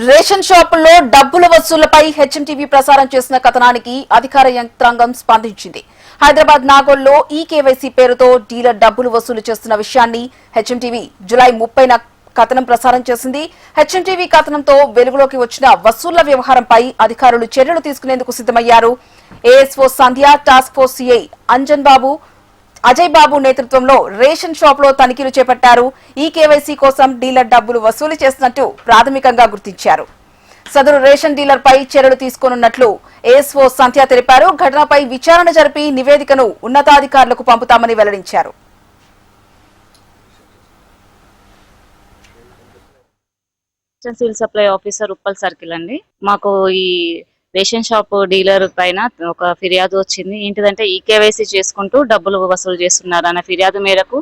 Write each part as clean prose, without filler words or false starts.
Ration షాపుల్లో డబ్బుల వసూళ్లపై HMTV ప్రసారం చేసిన కథనానికి అధికార యంత్రాంగం స్పందించింది. హైదరాబాద్ నాగోల్లో ఈ కేవైసీ పేరుతో డీలర్ డబ్బులు వసూలు చేస్తున్న విషయాన్ని హెచ్ఎంటీవీ జూలై 30న కథనం ప్రసారం చేసింది. హెచ్ఎంటీవీ కథనంతో వెలుగులోకి వచ్చిన వసూళ్ల వ్యవహారంపై అధికారులు చర్యలు తీసుకునేందుకు సిద్దమయ్యారు. ఏఎస్ఓ సంధ్య, టాస్క్ ఫోర్స్ సిఐ అంజన్ బాబు, అజయ్ బాబు నేతృత్వంలో రేషన్ షాప్ లో తనిఖీలు చేపట్టారు. ఈ కేవైసీ కోసం డీలర్ డబ్బులు వసూలు చేసినట్టు ప్రాథమికంగా గుర్తించారు. సదరు రేషన్ డీలర్ పై చర్యలు తీసుకోనున్నట్లు ఏఎస్ఓ సంధ్య తెలిపారు. ఘటనపై విచారణ జరిపి నివేదికను ఉన్నతాధికారులకు పంపుతామని వెల్లడించారు. Civil supply officer Uppal circle అండి. మాకు ఈ రేషన్ షాప్ డీలర్ పైన ఒక ఫిర్యాదు వచ్చింది. ఏంటిదంటే ఈ కేవైసీ చేసుకుంటూ డబ్బులు వసూలు చేస్తున్నారు అన్న ఫిర్యాదు మేరకు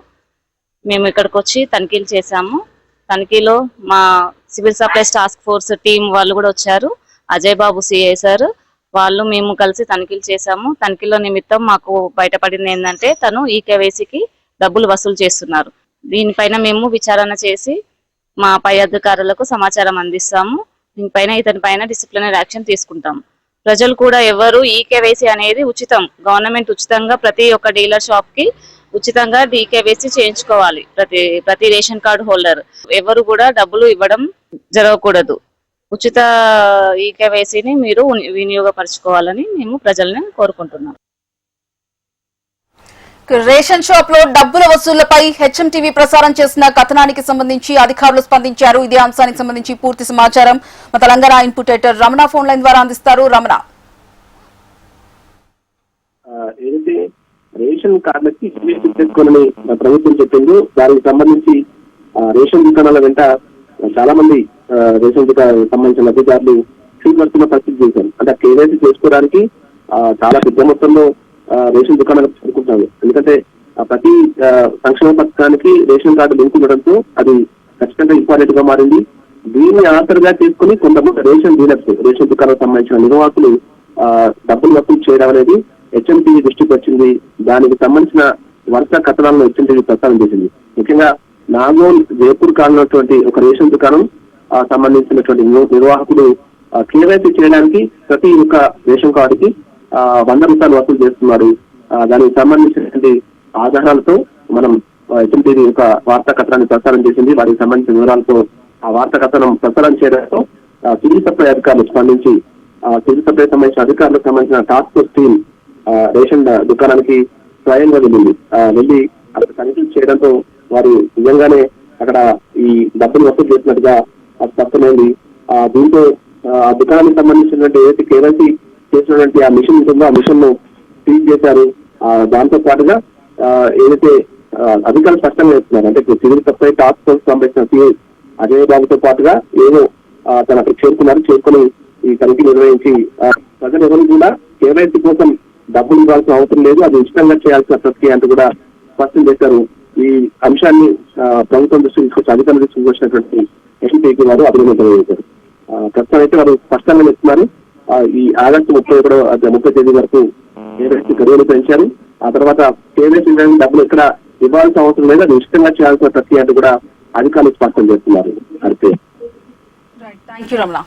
మేము ఇక్కడికి వచ్చి తనిఖీలు చేశాము. తనిఖీలో మా civil supplies task force team వాళ్ళు కూడా వచ్చారు. అజయ్ బాబు సిఐ సార్ వాళ్ళు మేము కలిసి తనిఖీలు చేశాము. తనిఖీలో నిమిత్తం మాకు బయటపడింది ఏంటంటే తను ఈ కేవైసీకి డబ్బులు వసూలు చేస్తున్నారు. దీనిపైన మేము విచారణ చేసి మా పై అధికారులకు సమాచారం అందిస్తాము. దీనిపైన ఇతని పైన డిసిప్లినరీ యాక్షన్ తీసుకుంటాం. ప్రజలు కూడా ఎవరు ఈ కేవైసీ అనేది ఉచితం, గవర్నమెంట్ ఉచితంగా ప్రతి ఒక్క డీలర్ షాప్ కి ఉచితంగా కేవైసీ చేయించుకోవాలి. ప్రతి రేషన్ కార్డు హోల్డర్ ఎవరు కూడా డబ్బులు ఇవ్వడం జరగకూడదు. ఉచిత ఈ కేవైసీని మీరు వినియోగపరచుకోవాలని మేము ప్రజల్ని కోరుకుంటున్నాం. రేషన్ షాప్ లో డబ్బుల వసూళ్లపై హెచ్ఎంటీవీ ప్రసారం చేసిన కథనానికి సంబంధించి అధికారులు స్పందించారు. ఇదే అంశానికి సంబంధించి పూర్తి సమాచారం మా Telangana input editor Ramana phone line ద్వారా అందిస్తారు. రమణ, ఏదైతే రేషన్ కార్డులకి చేసుకోవాలని ప్రభుత్వం చెప్పిందో దానికి సంబంధించి రేషన్ దుకాణాల వెంట చాలా మంది రేషన్ దుకాణాలకు సంబంధించిన అధికారులు ఫీజు వస్తున్న పరిస్థితి చేశారు. అంటే కేవైసీ చేసుకోవడానికి చాలా పెద్ద మొత్తంలో రేషన్ దుకాణాలకు చేరుకుంటున్నారు. ఎందుకంటే ప్రతి సంక్షేమ పథకానికి రేషన్ కార్డు లింక్ ఉండడంతో అది ఖచ్చితంగా ఇంపార్టెంట్ గా మారింది. దీన్ని ఆసరగా చేసుకుని కొంతమంది రేషన్ డీలర్స్, రేషన్ దుకాణాలకు సంబంధించిన నిర్వాహకులు డబ్బులు వసూలు చేయడం అనేది హెచ్ఎంటీవీ దృష్టికి వచ్చింది. దానికి సంబంధించిన వరుస కథనాలను హెచ్ఎంటీవీ ప్రసారం చేసింది. ముఖ్యంగా నాగోల్ జైపూర్ కానున్నటువంటి ఒక రేషన్ దుకాణం సంబంధించినటువంటి నిర్వాహకుడు కేవైసీ చేయడానికి ప్రతి ఒక్క రేషన్ కార్డుకి 100 రూపాయలు వసూలు చేస్తున్నారు. దానికి సంబంధించినటువంటి ఆధారాలతో మనం హెచ్ఎంటీవీ ఒక వార్తా కథనాన్ని ప్రసారం చేసింది. వారికి సంబంధించిన వివరాలతో ఆ వార్తా కథనం ప్రసారం చేయడంతో సివిల్ సప్లై అధికారులు స్పందించి సివిల్ సప్లై సంబంధించిన అధికారులకు సంబంధించిన టాస్క్ ఫోర్స్ టీం రేషన్ దుకాణానికి స్వయంగా వెళ్ళి అక్కడ తనిఖీలు చేయడంతో వారు నిజంగానే అక్కడ ఈ డబ్బులు వసూలు చేసినట్టుగా స్పష్టమైంది. దీంతో ఆ దుకాణానికి సంబంధించినటువంటి ఏదైతే కేవైసీ చేసినటువంటి ఆ మిషన్ ఉంటుందో ఆ మిషన్ ను సీజ్ చేశారు. దాంతో పాటుగా ఏదైతే అధికారులు స్పష్టంగా చేస్తున్నారు అంటే సివిల్ సప్లై టాస్క్ ఫోర్స్ సంబంధించిన సిఐ అజయ్ బాబుతో పాటుగా ఏదో తన అక్కడ చేరుకుని ఈ తనిఖీ నిర్వహించి ప్రజలు ఎవరు కూడా కేవైసీ కోసం డబ్బులు ఇవ్వాల్సిన అవసరం లేదు, అది ఉచితంగా చేయాల్సిన ప్రక్రియ అంటూ కూడా స్పష్టం చేశారు. ఈ అంశాన్ని ప్రభుత్వం దృష్టి తీసుకొచ్చి అధికారులు దృష్టికి వచ్చినటువంటి హెచ్ఎంటీవీ వారు అభినందన తెలియజేశారు. ప్రస్తుతం అయితే వారు స్పష్టంగా చెప్తున్నారు. ఈ ఆగస్టు 30 తేదీ వరకు కేవైసీ గడువులు పెంచారు. ఆ తర్వాత కేవైసీ డబ్బులు ఎక్కడ ఇవ్వాల్సిన అవసరం లేదు, అది ఉచితంగా చేయాల్సిన ప్రక్రియ అంటూ కూడా అధికారులు స్పష్టం చేస్తున్నారు. అయితే థ్యాంక్ యూ రమణ.